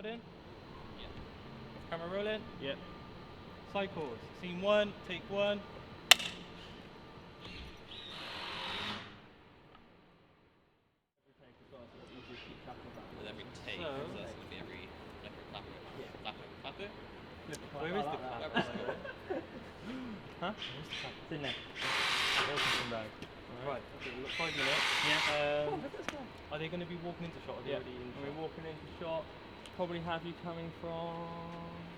recording? Yeah. Camera rolling? Yep. Cycles. Scene 1, take 1. With every take, So, so that's going to be every clapper. Yeah. Clapper? Where is the clapper? Huh? Where's the clapper? It's in there. Washington bag. Right, okay, look, 5 minutes. Yeah. Are they going to be walking into shot? Are they already in shot? We're walking into shot. Probably have you coming from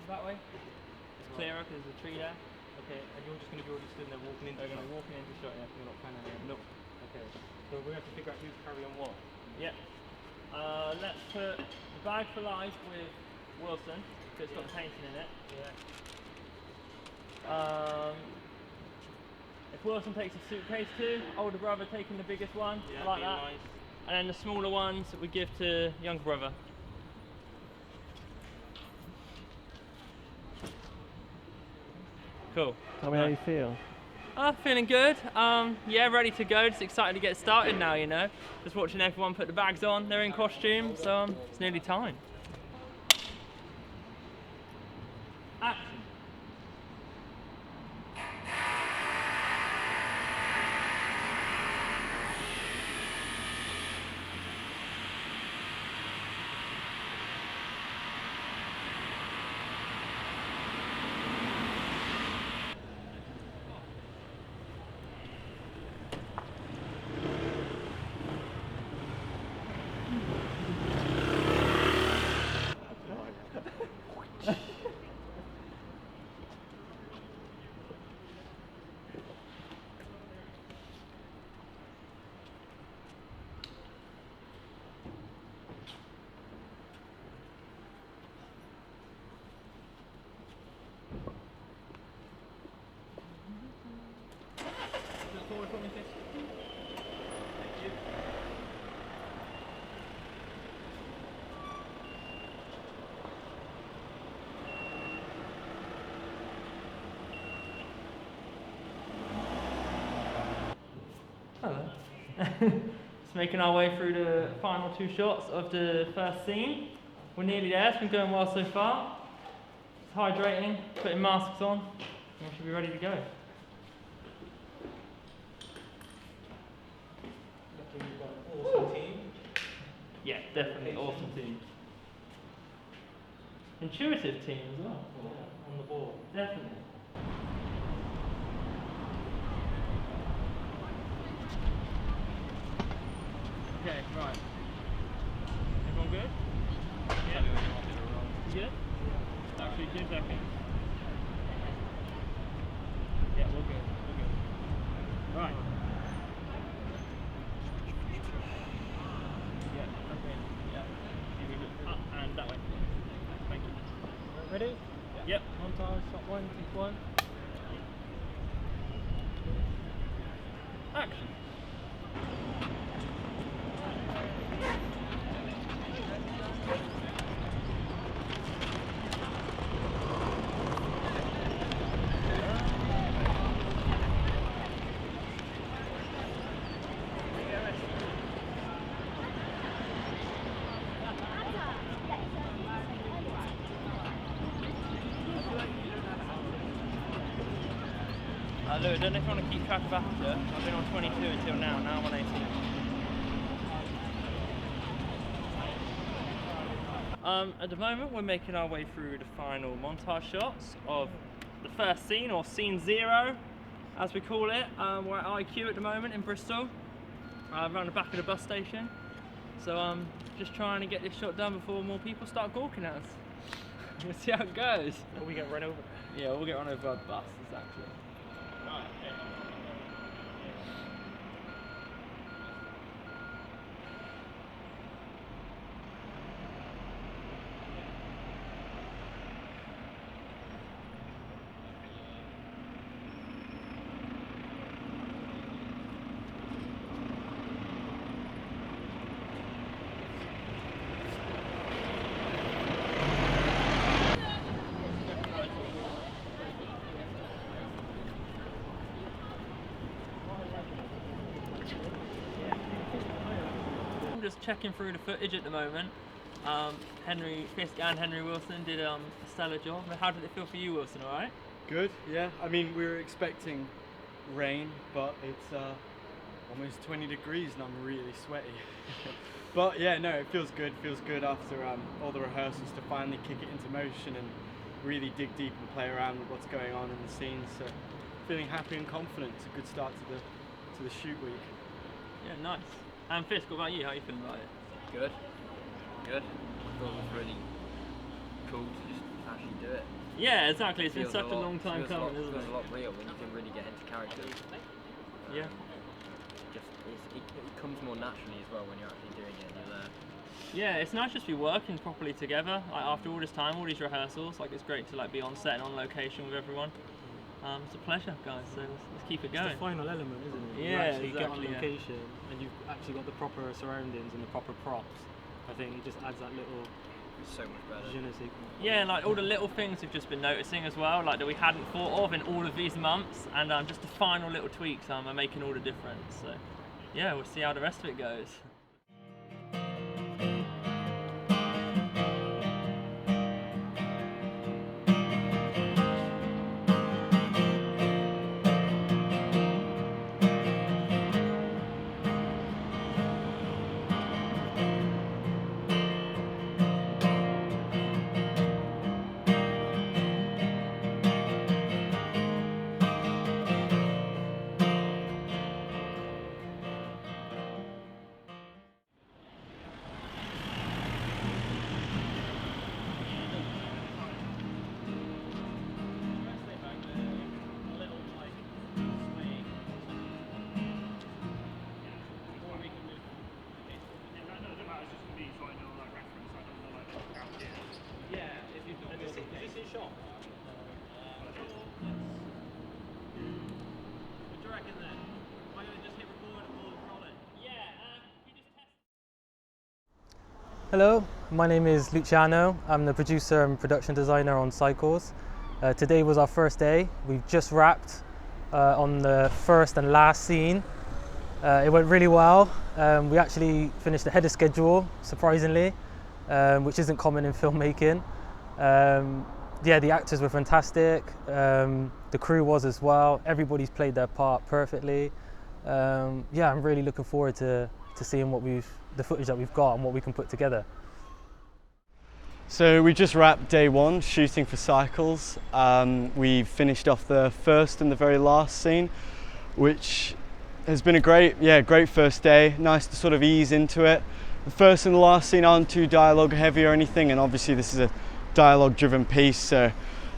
that way. It's clearer because there's a tree there. Okay, and you're just going to be already stood there walking into They're shot? going to be walking into shot, yeah. You're not planning it? Nope. Okay, so we're going to have to figure out who's carrying what. Yeah. Let's put the bag for life with Wilson, because it's got the painting in it. Yeah. If Wilson takes a suitcase too, older brother taking the biggest one, Yeah, I like being that. nice. And then the smaller ones that we give to younger brother. Cool. Tell me how you feel. Feeling good. Yeah, ready to go. Just excited to get started now, you know. Just watching everyone put the bags on. They're in costume, so it's nearly time. Action. Forward for me, Fisk. Thank you. Hello. Just making our way through the final 2 shots of the first scene. We're nearly there, it's been going well so far. It's hydrating, putting masks on, and we should be ready to go. Awesome team. Yeah, definitely awesome team. Intuitive team as well. Yeah, on the ball. Definitely. Okay, right. Everyone good? Yeah. You good? Actually, 2 seconds. Yeah, we're good. We're good. Right. Yeah, okay. Yeah. Here we go. Up and that way. Thank you. Ready? Yep. Montage, shot 1, take 1. Action. Lou, I don't know if you want to keep track of after. I've been on 22 until now, I'm on 18. At the moment, we're making our way through the final montage shots of the first scene, or scene 0, as we call it. We're at IQ at the moment in Bristol, around the back of the bus station. So just trying to get this shot done before more people start gawking at us. We'll see how it goes. Or we get run over. Yeah, we'll get run over by buses actually. Just checking through the footage at the moment. Fisk and Henry Wilson did a stellar job. How did it feel for you, Wilson? All right? Good, yeah. I mean, we were expecting rain, but it's almost 20 degrees and I'm really sweaty. But yeah, no, it feels good. Feels good after all the rehearsals to finally kick it into motion and really dig deep and play around with what's going on in the scenes. So feeling happy and confident. It's a good start to the shoot week. Yeah, nice. And Fisk, what about you? How are you feeling about it? Good. Good. I thought it was really cool to just actually do it. Yeah, exactly. It's been Feels such a long time coming, isn't Feels it? a lot real when you can really get into characters. Yeah. It comes more naturally as well when you're actually doing it. And you're there. Yeah, it's nice just to be working properly together. Like, after all this time, all these rehearsals, like it's great to like be on set and on location with everyone. It's a pleasure, guys. So let's keep it going. It's the final element, isn't it? Yeah, you actually get on exactly, yeah. location and you've actually got the proper surroundings and the proper props. I think it just adds that little It's so much better. je ne sais quoi. Yeah, like all the little things we've just been noticing as well, like that we hadn't thought of in all of these months, and just the final little tweaks are making all the difference. So yeah, we'll see how the rest of it goes. Hello, my name is Luciano. I'm the producer and production designer on Cycles. Today was our first day. We've just wrapped on the first and last scene. It went really well. We actually finished ahead of schedule, surprisingly, which isn't common in filmmaking. Yeah, the actors were fantastic. The crew was as well. Everybody's played their part perfectly. Yeah, I'm really looking forward to seeing the footage that we've got and what we can put together. So we just wrapped day one shooting for Cycles. We've finished off the first and the very last scene, which has been a great first day. Nice to sort of ease into it. The first and the last scene aren't too dialogue heavy or anything, and obviously this is a dialogue driven piece, so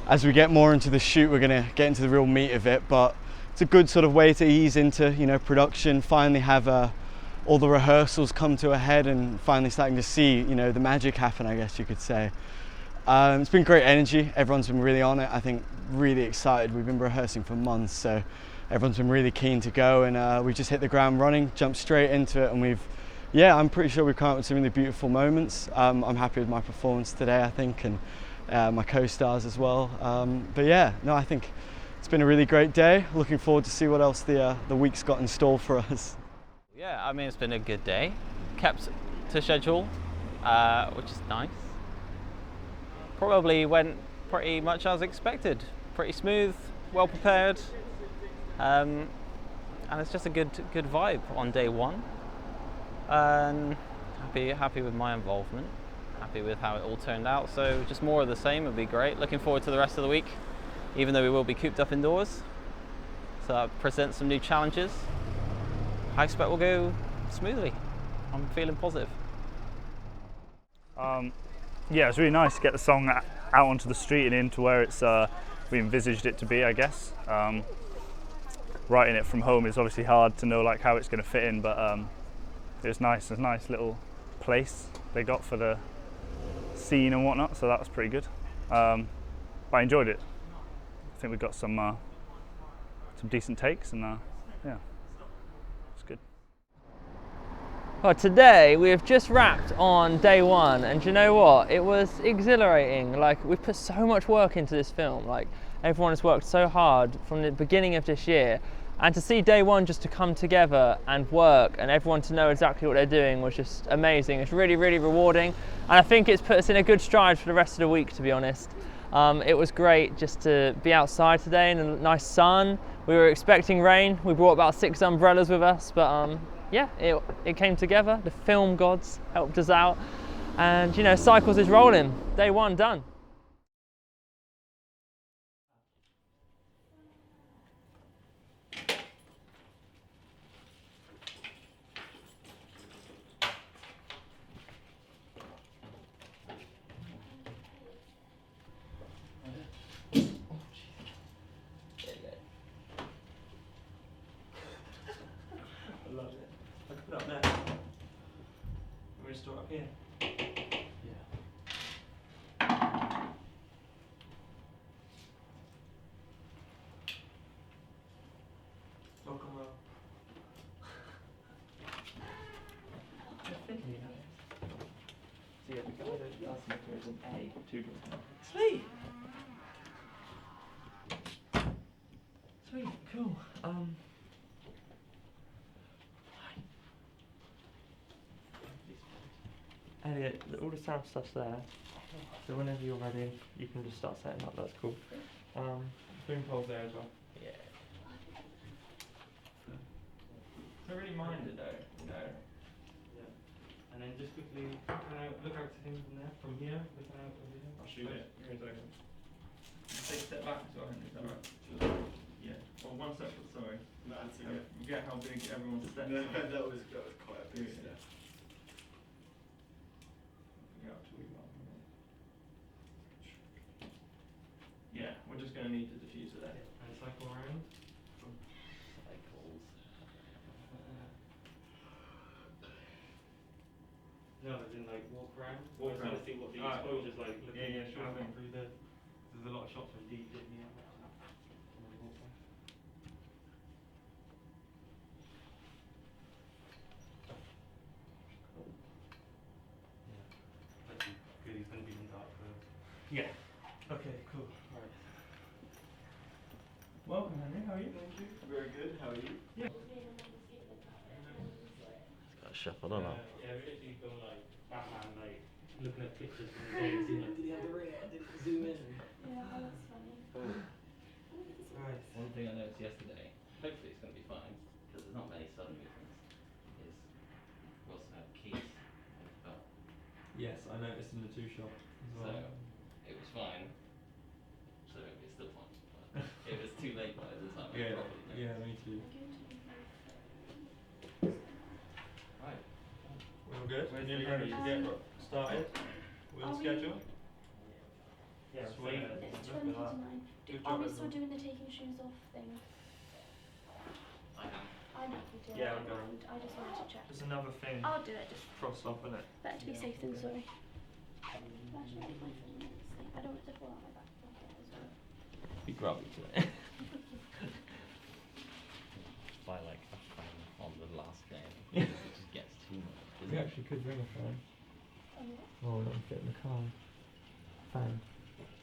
as we get more into the shoot we're going to get into the real meat of it, but it's a good sort of way to ease into, you know, production, finally have all the rehearsals come to a head and finally starting to see, you know, the magic happen, I guess you could say. It's been great energy. Everyone's been really on it. I think really excited. We've been rehearsing for months, so everyone's been really keen to go, and we just hit the ground running, jumped straight into it, and I'm pretty sure we've come up with some really beautiful moments. I'm happy with my performance today, I think, and my co-stars as well. But yeah, no, I think it's been a really great day. Looking forward to see what else the week's got in store for us. Yeah, I mean, it's been a good day. Kept to schedule, which is nice. Probably went pretty much as expected. Pretty smooth, well prepared, and it's just a good vibe on day one. And happy with my involvement. Happy with how it all turned out. So just more of the same would be great. Looking forward to the rest of the week, even though we will be cooped up indoors. So that presents some new challenges. I expect we'll go smoothly. I'm feeling positive. Yeah, it's really nice to get the song out onto the street and into where it's we envisaged it to be, I guess. Writing it from home is obviously hard to know like how it's going to fit in, but it was nice. It's a nice little place they got for the scene and whatnot, so that was pretty good. But I enjoyed it. I think we got some decent takes, and yeah. Good. Well, today we have just wrapped on day one, and do you know what? It was exhilarating. Like, we've put so much work into this film. Like, everyone has worked so hard from the beginning of this year, And to see day one just to come together and work and everyone to know exactly what they're doing was just amazing. It's really, really rewarding. And I think it's put us in a good stride for the rest of the week, to be honest. It was great just to be outside today in the nice sun. We were expecting rain. We brought about 6 umbrellas with us, but yeah, it came together. The film gods helped us out. And you know, Cycles is rolling. Day one done. I love it. I can put it up there. We're going to store it up here. Yeah. Welcome, Will. So yeah, the guy that asked me if there is an A, 2 doors. Sweet! Sweet, cool. Elliott, all the sound stuff's there, so whenever you're ready, you can just start setting up. That's cool. Boom pole's there as well. Yeah. I don't really mind it though, you know. Yeah. And then just quickly look out to him from there, from here. Look out over here. I'll shoot it. Here in a second. Take a step back as well, is that right? Sure. Yeah. Well, one step. Sorry. No, that's okay. You get how big everyone's step. No, that was quite a big step. Yeah, we're just going to need the diffuser there. And cycle around. Cycles. No, as in like walk around. Walk around. To see what the exposure's like. Yeah, sure. Through the, there's a lot of shots from deep in the air. Good, he's going to be in dark first. Yeah. Okay, cool. Right. Welcome, Henry. How are you? Thank you. Very good. How are you? Yeah. It's got a shuffle on it. Yeah, we literally go like Batman, like looking at pictures from the day and seeing like, did he have the ring? Did it zoom in? Yeah, that's funny. Right. One thing I noticed yesterday, hopefully it's going to be fine, because there's not many sudden movements, is Wilson had keys on his belt. Yes, I noticed in the 2 shot as well. So, it was fine. So, it's still fine. But it was too late by the time I probably noticed. Yeah, me too. Right. We're all good? We're nearly ready to get started with the schedule? Yeah, sweet. It's 20 to 9. Are we still doing the taking shoes off thing? I am. I'm happy to. Yeah, I don't I'm mind. I just wanted to check. Just another thing. I'll do it. Just Cross off, innit? better to be safe than sorry. Actually, I my phone next thing. I don't want it to fall out my back pocket as well. Be grubby today. Buy like a fan on the last game. It just gets too much. We actually could bring a fan. Oh, yeah? Oh, let me fit in the car. Fan.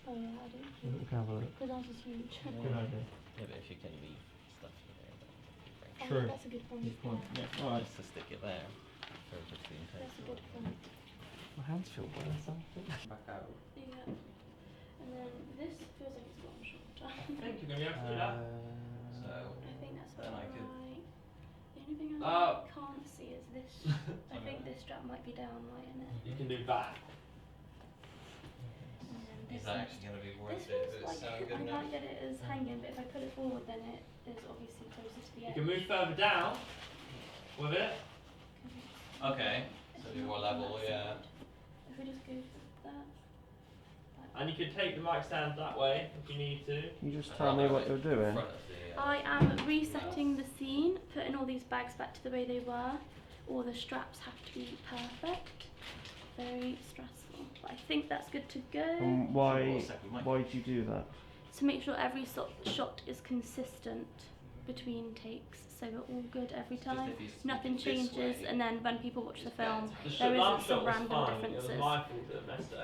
Oh, yeah, I do. We can have a look. Because ours is huge. Good idea. Yeah, but if you can leave stuff in there, then you can bring Oh, True. yeah, that's a good point. Good point. Yeah, alright. just to stick it there for between takes. That's a good point. My hands feel better or something. Back out. Yeah. And then this feels like it's gotten shorter. Thank you, maybe I have to do that. So, I think that's then about I could- right. The only thing Oh. I can't see is this. I think this strap might be down right in it. You can do that. And then is this that next- actually going to be worth This it? feels Does it like sound I good enough? like that it is hanging, but if I pull it forward, then it is obviously closer to the You edge. can move further down with it. Okay, so It's be not more on level, that yeah. side. If we just go that. And you can take the mic stand that way if you need to. Can you just I'd tell me rather what it you're in doing? front of the, I am resetting the scene, putting all these bags back to the way they were. All the straps have to be perfect. Very stressful, but I think that's good to go. Why do you do that? To make sure every shot is consistent between takes, so we're all good every Just time. if you stick Nothing it this changes, way, and then when people watch the it's film, better. there last isn't some shot was random fine. It was differences. my fault that messed it.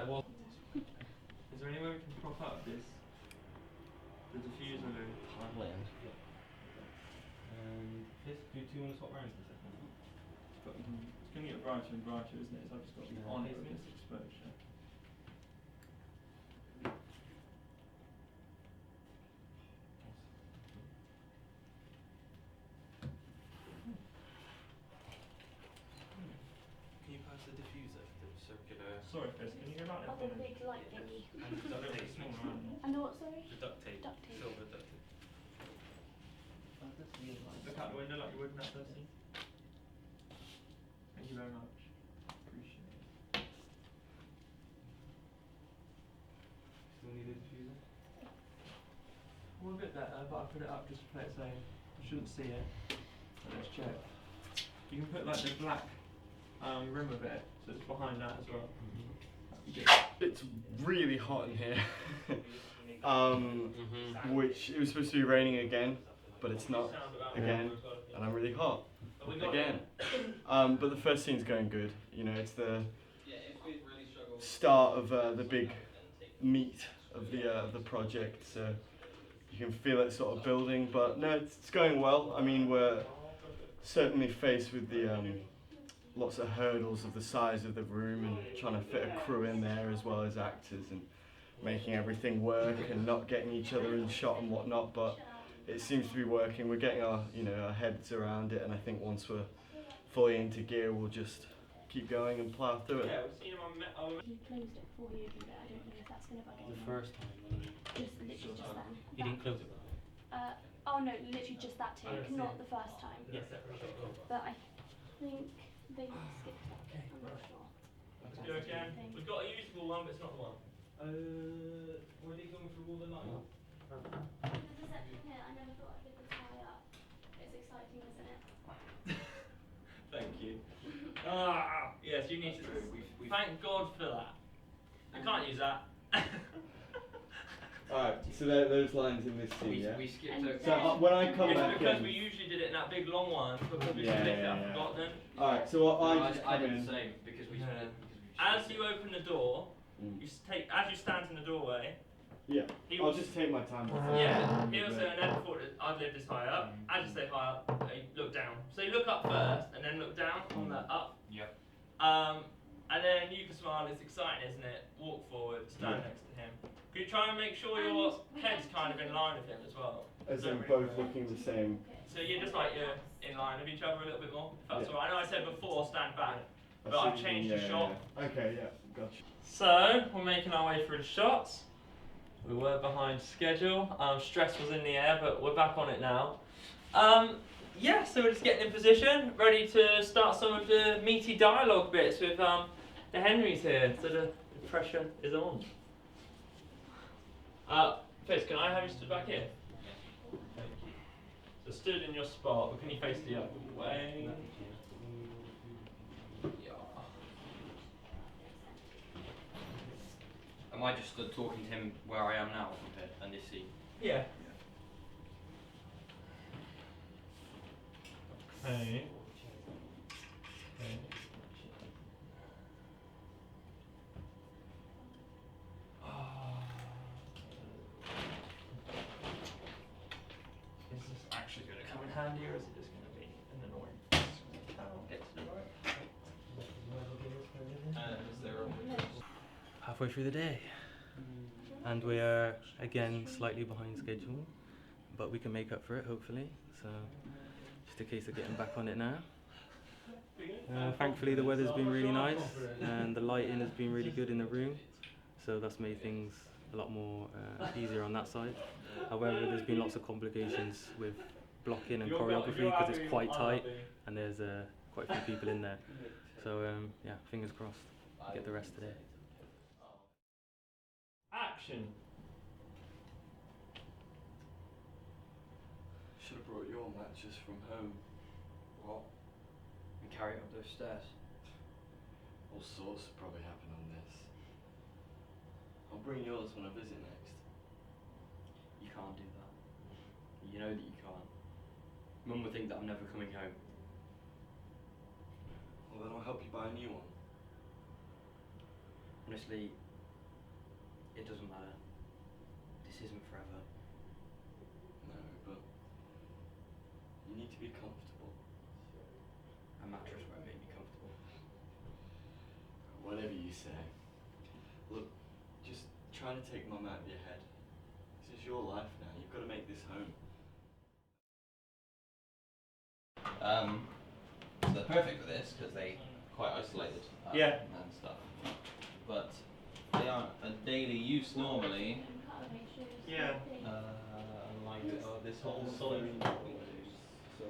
Is there any way we can prop up this? The diffuser room. Thailand. Fisk, do you want to swap rounds in a second? It's going to get brighter and brighter, isn't it? So I've just got to be on its exposure. Can you pass the diffuser, the circular? Sorry, Fisk, can you go back there? Oh, the big light thingy. And the duct tape. And the what, sorry? The duct tape. Duct tape. Silver duct tape. Look out the window like you would in that first scene. Thank you very much. Appreciate it. Still need a diffuser? Well, a bit better, but I put it up just to play it safe. You shouldn't see it. Let's check. You can put like the black rim of it, so it's behind that as well. It's really hot in here. Which it was supposed to be raining again, but it's not again, and I'm really hot again. But the first scene's going good. You know, it's the start of the big meat of the project, so you can feel it sort of building. But no, it's going well. I mean, we're certainly faced with the lots of hurdles of the size of the room and trying to fit a crew in there as well as actors and making everything work and not getting each other in shot and whatnot, but it seems to be working. We're getting our our heads around it, and I think once we're fully into gear we'll just keep going and plough through it. He closed it before he opened it. I don't know if that's going to bug anyone. The first time. Just literally just then. You didn't close it? Oh no, literally just that take, not the first time. Yes. But I think they skipped that. I'm not sure. Let's do it again. We've got a usable one, but it's not the one. Were they going through all the lines? There's a section here. I never thought I'd get this high up. It's exciting, isn't it? Thank you. Yes, you need to. Thank God for that. I can't use that. Alright, so those lines in this scene, yeah? We skipped And over. So when I come It's back because in... we usually did it in that big long one, because we Yeah, split it yeah, up yeah. and got them. Alright, so I just I come did in... the same because we split it. As you open the door, Mm. as you stand in the doorway, Yeah, he I'll was, just take my time. yeah, he was saying, and then before I'd live this high up, as you stay high up, you look down. So you look up first, and then look down on the up. Yep. And then you can smile, it's exciting, isn't it? Walk forward, stand next to him. Could you try and make sure And your we head's have kind of to in line with him as well? As Don't in really- both looking the same. So you're just like you're in line with each other a little bit more, if that's Yeah. alright. I know I said before, stand back, I but I've see, changed the yeah, shot. yeah. Okay, yeah, gotcha. So, we're making our way through the shots. We were behind schedule. Stress was in the air, but we're back on it now. Yeah, so we're just getting in position, ready to start some of the meaty dialogue bits with the Henrys here. So the pressure is on. Fisk, can I have you stood back here? Thank you. So stood in your spot, but can you face the other way? Am I just stood talking to him where I am now compared and this scene? Yeah. Okay. Okay. Is this actually going to come in handy, or is it just going to be an annoyance? I'll get to the right. Is there a... Halfway through the day, and we are again slightly behind schedule, but we can make up for it hopefully. So just a case of getting back on it now. Thankfully the weather's been really nice and the lighting has been really good in the room, so that's made things a lot more easier on that side. However, there's been lots of complications with blocking and choreography because it's quite tight and there's quite a few people in there. So yeah, fingers crossed, get the rest today. Action! Should have brought your matches from home. What? And carry it up those stairs. All sorts will probably happen on this. I'll bring yours when I visit next. You can't do that. You know that you can't. Mum will think that I'm never coming home. Well, then I'll help you buy a new one. Honestly, it doesn't matter. This isn't forever. No, but you need to be comfortable. say. Look, just try to take Mum out of your head. This is your life now. You've got to make this home. So they're perfect for this because they quite isolated Yeah. and stuff. But they aren't a daily use normally. Yeah. Like this whole solution. So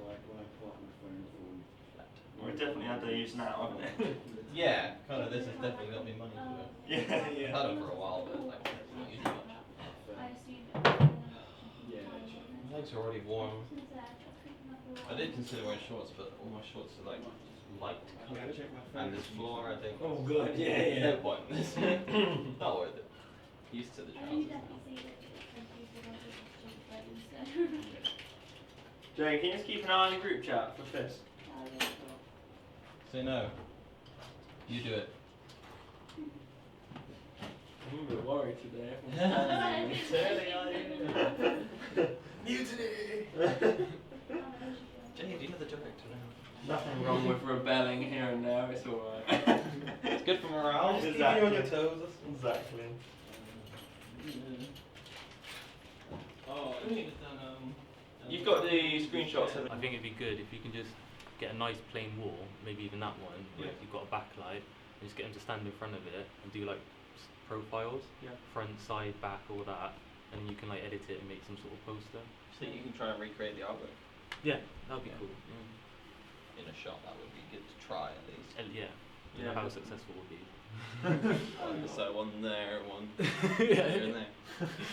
like when I pull out my phone We definitely had their use now, haven't it? Yeah, kind of. This has definitely got me money to it. Yeah, I've had them for a while, but like it's not using much. Legs are already warm. I did consider wearing shorts, but all my shorts are like light coloured, and this floor, I think. Oh, good. Yeah, No point in this. Not worth it. Used to the trousers now. Jay, can you just keep an eye on the group chat for Fisk? Say no. You do it. I'm a bit worried today. Mutiny! Jade, you know the director now. Nothing wrong with rebelling here and there, it's alright. It's good for morale. Just keep you Exactly. on your toes. Exactly. Oh, I think it's done. You've got the screenshots of it. I think it'd be good if you can just get a nice plain wall, maybe even that one, where Yeah. you've got a backlight, and just get them to stand in front of it and do like profiles, Yeah. front, side, back, all that, and then you can like edit it and make some sort of poster. So you can try and recreate the artwork Yeah, that'd be Yeah. cool. in a shot. That would be good to try at least. Yeah, you know how successful it would be. So one there, one Yeah. there, and there.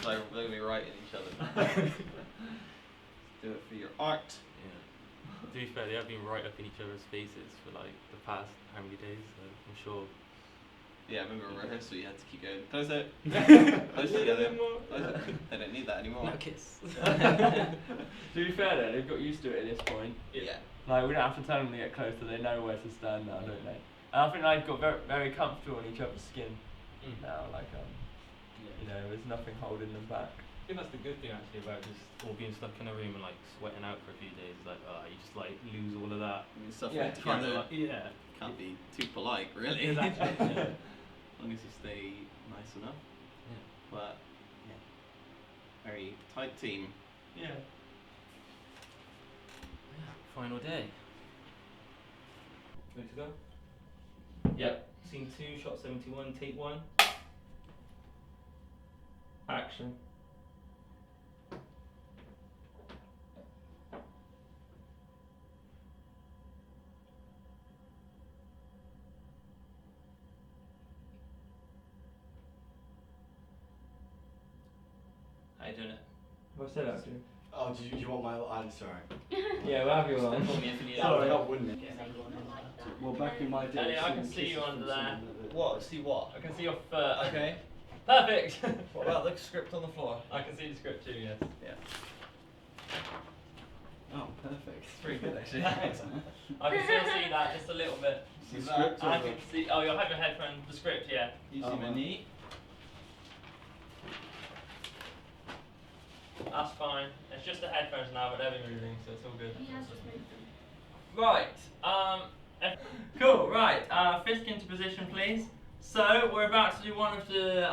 Like they're gonna be writing each other. Do it for your art. Yeah. To be fair, they have been right up in each other's faces for like the past how many days, so I'm sure. Yeah, I remember rehearsal. You had to keep going. Close it. Close together. Close it. They don't need that anymore. Now kiss. To be fair though, they've got used to it at this point. Yeah. Like, we don't have to tell them to get closer, they know where to stand now, don't they? And I think they've got very, very comfortable in each other's skin now, like, you know, there's nothing holding them back. I think that's the good thing actually about just all being stuck in a room and like sweating out for a few days. Like, you just like lose all of that. I mean, suffering Yeah, together. Kind of like, yeah. Can't be too polite, really. Exactly. Yeah. As long as you stay nice enough. Yeah. But yeah, very tight team. Yeah. Final day. Ready to go? Yep. Scene 2, shot 71, take 1. Action. How you doing it? What's that up to? Oh, do you want my? I'm sorry. Yeah, we'll have you on. Call me if you need Sorry. help. Help, wouldn't it? Well, back in my day. Elliott, I can see you under there. What? See what? I can see your foot. Okay. Perfect! What about the script on the floor? I can see the script too, yes. Yeah. Oh, perfect. It's pretty good actually. Thanks. I can still see that just a little bit. See script that? I can see. Oh, you'll have your headphones. The script, yeah. You see my knee? That's fine. It's just the headphones now, but they'll be moving, so it's all good. He has just moved them. Right. Cool. Right. Fisk into position, please. So we're about to do one of the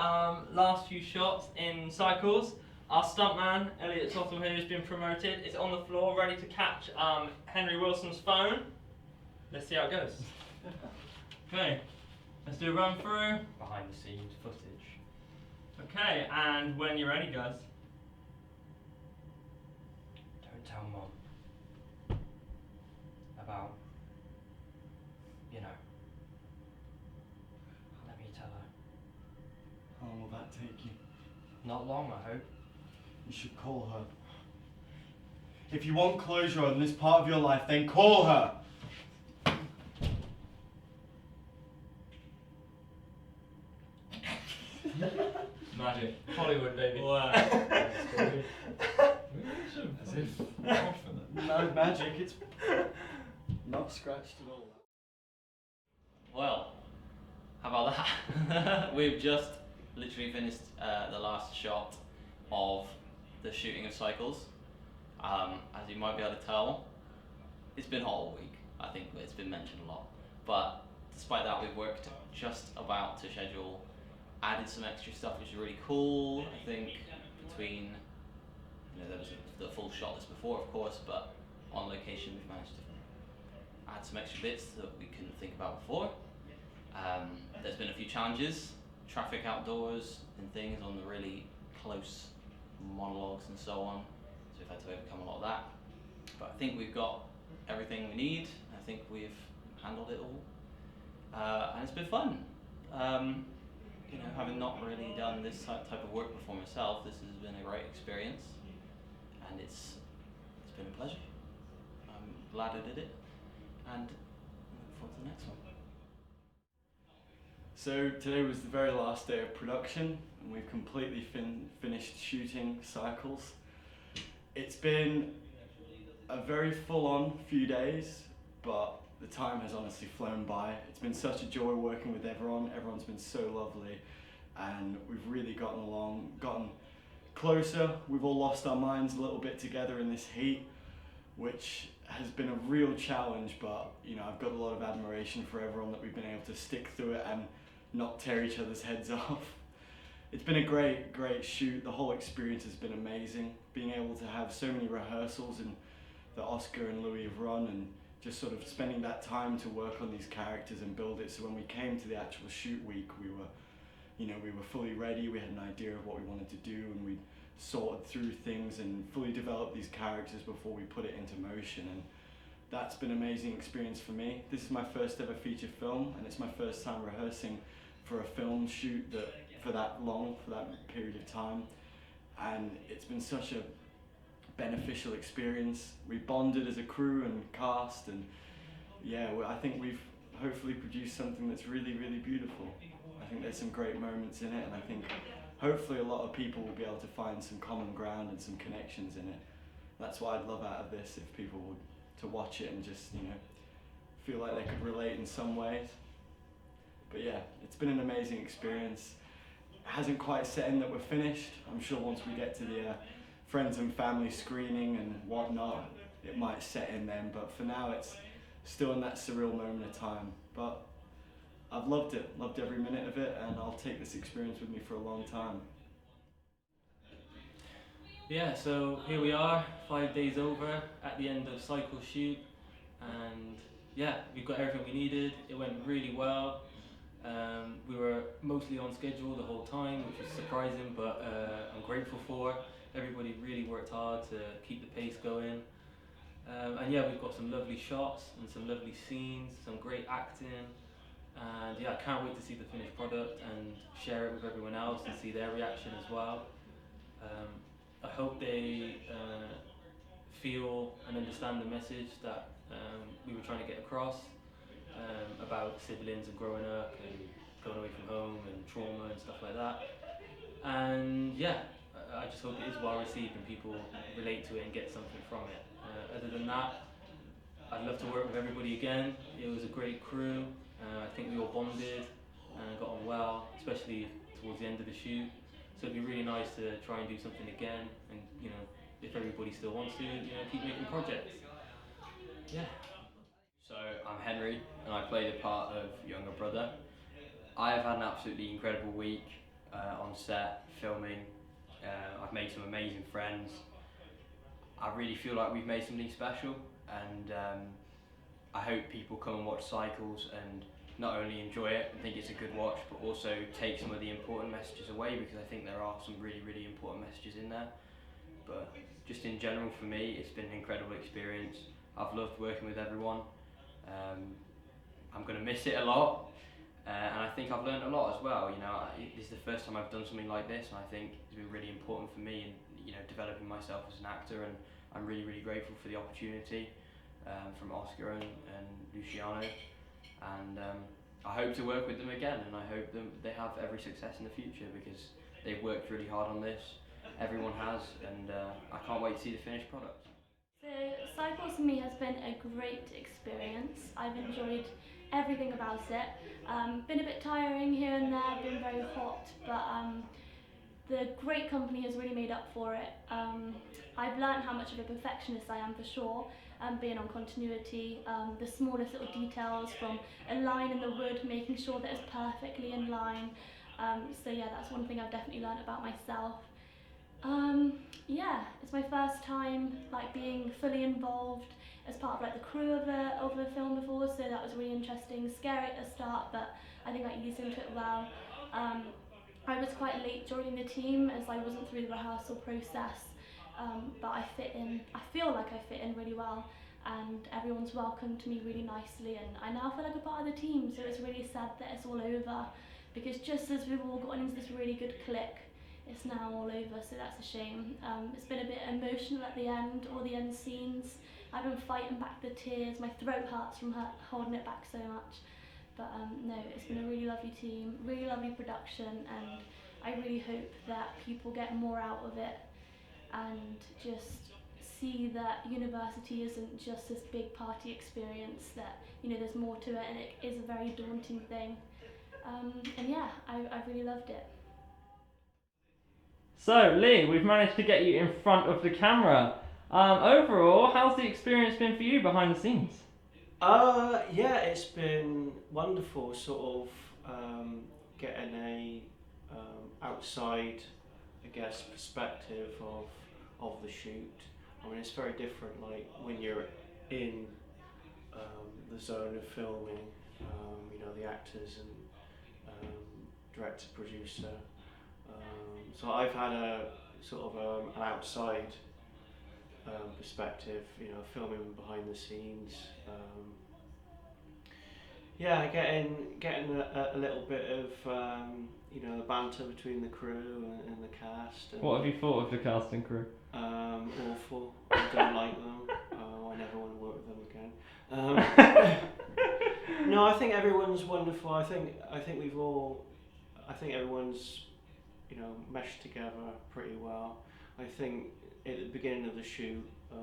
last few shots in cycles. Our stuntman, Elliott Tottle, here, has been promoted. Is on the floor, ready to catch Henry Wilson's phone. Let's see how it goes. Okay. Let's do a run through. Behind the scenes footage. Okay, and when you're ready, guys. Don't tell Mum about, you know. Let me tell her. How long will that take you? Not long, I hope. You should call her. If you want closure on this part of your life, then call her! Magic. Hollywood, baby. Wow. As if no magic, it's not scratched at all. Well, how about that? We've just literally finished the last shot of the shooting of cycles. As you might be able to tell, it's been a hot all week. I think it's been mentioned a lot. But despite that, we've worked just about to schedule, added some extra stuff which is really cool. I think between, there was the full shot list before, of course, but on location we've managed to add some extra bits that we couldn't think about before. There's been a few challenges, traffic outdoors and things on the really close monologues and so on, so we've had to overcome a lot of that. But I think we've got everything we need. I think we've handled it all, and it's been fun. Having not really done this type of work before myself, this has been a great experience, and it's been a pleasure. I'm glad I did it, and I look forward to the next one. So today was the very last day of production, and we've completely finished shooting Cycles. It's been a very full-on few days, but the time has honestly flown by. It's been such a joy working with everyone. Everyone's been so lovely, and we've really gotten along, gotten closer. We've all lost our minds a little bit together in this heat, which has been a real challenge, but I've got a lot of admiration for everyone that we've been able to stick through it and not tear each other's heads off. It's been a great shoot. The whole experience has been amazing. Being able to have so many rehearsals and that Oscar and Louis have run, and just sort of spending that time to work on these characters and build it. So when we came to the actual shoot week, we were fully ready. We had an idea of what we wanted to do, and we sorted through things and fully developed these characters before we put it into motion. And that's been an amazing experience for me. This is my first ever feature film, and it's my first time rehearsing for a film shoot for that period of time. And it's been such a beneficial experience. We bonded as a crew and cast, and I think we've hopefully produced something that's really beautiful. I think there's some great moments in it, and I think hopefully a lot of people will be able to find some common ground and some connections in it. That's what I'd love out of this, if people would to watch it and just feel like they could relate in some ways. But yeah, it's been an amazing experience. It hasn't quite set in that we're finished. I'm sure once we get to the friends and family screening and whatnot, it might set in then, but for now it's still in that surreal moment of time. But I've loved it, loved every minute of it, and I'll take this experience with me for a long time. Yeah, so here we are, 5 days over at the end of Cycle shoot, and yeah, we've got everything we needed. It went really well. We were mostly on schedule the whole time, which was surprising, but I'm grateful for. Everybody really worked hard to keep the pace going. And yeah, we've got some lovely shots and some lovely scenes, some great acting. And yeah, I can't wait to see the finished product and share it with everyone else and see their reaction as well. I hope they feel and understand the message that we were trying to get across about siblings and growing up and going away from home and trauma and stuff like that. And yeah, I just hope it is well received and people relate to it and get something from it. Other than that, I'd love to work with everybody again. It was a great crew. I think we all bonded and got on well, especially towards the end of the shoot. So it'd be really nice to try and do something again, and if everybody still wants to, keep making projects. Yeah. So I'm Henry, and I play the part of younger brother. I've had an absolutely incredible week on set, filming. I've made some amazing friends. I really feel like we've made something special, and I hope people come and watch Cycles and not only enjoy it and think it's a good watch, but also take some of the important messages away, because I think there are some really important messages in there. But just in general, for me, it's been an incredible experience. I've loved working with everyone. I'm going to miss it a lot, and I think I've learned a lot as well. This is the first time I've done something like this, and I think it's been really important for me in developing myself as an actor, and I'm really grateful for the opportunity from Oscar and Luciano, and I hope to work with them again, and I hope they have every success in the future, because they've worked really hard on this. Everyone has, and I can't wait to see the finished product. So Cycles for me has been a great experience. I've enjoyed everything about it. Been a bit tiring here and there, been very hot, but the great company has really made up for it. I've learned how much of a perfectionist I am for sure, being on continuity, the smallest little details from a line in the wood, making sure that it's perfectly in line. So yeah, that's one thing I've definitely learned about myself. Yeah, it's my first time like being fully involved as part of like the crew of a film before, so that was really interesting. Scary at the start, but I think I eased into it well. I was quite late joining the team as I wasn't through the rehearsal process, but I fit in. I feel like I fit in really well, and everyone's welcomed me really nicely, and I now feel like a part of the team. So it's really sad that it's all over, because just as we've all gotten into this really good click, it's now all over, so that's a shame. It's been a bit emotional at the end, all the end scenes. I've been fighting back the tears, my throat hurts from holding it back so much. But no, it's been a really lovely team, really lovely production, and I really hope that people get more out of it and just see that university isn't just this big party experience, that there's more to it, and it is a very daunting thing. And yeah, I really loved it. So, Leigh, we've managed to get you in front of the camera. Overall, how's the experience been for you behind the scenes? Yeah, it's been wonderful, sort of getting a outside, I guess, perspective of the shoot. I mean, it's very different, like when you're in the zone of filming. The actors and director, producer. So I've had a sort of an outside perspective, filming behind the scenes. Yeah, getting a little bit of the banter between the crew and the cast. And, what have you thought of the cast and crew? Awful. I don't like them. I never want to work with them again. No, I think everyone's wonderful. I think everyone's meshed together pretty well. I think at the beginning of the shoot, I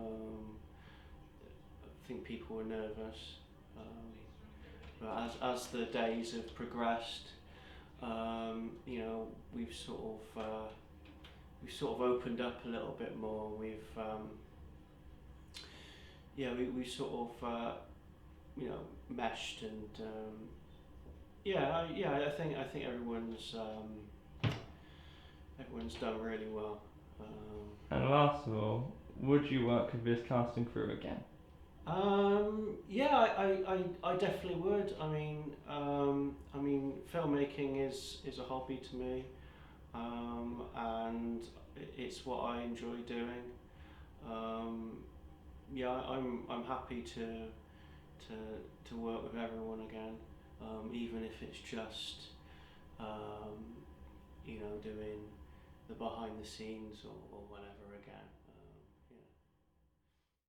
think people were nervous, but as the days have progressed, we've sort of opened up a little bit more. We sort of meshed, and I think everyone's done really well. And last of all, would you work with this cast and crew again? Yeah, I definitely would. I mean, filmmaking is a hobby to me, and it's what I enjoy doing. Yeah, I'm happy to work with everyone again, even if it's just doing the behind the scenes or whatever again.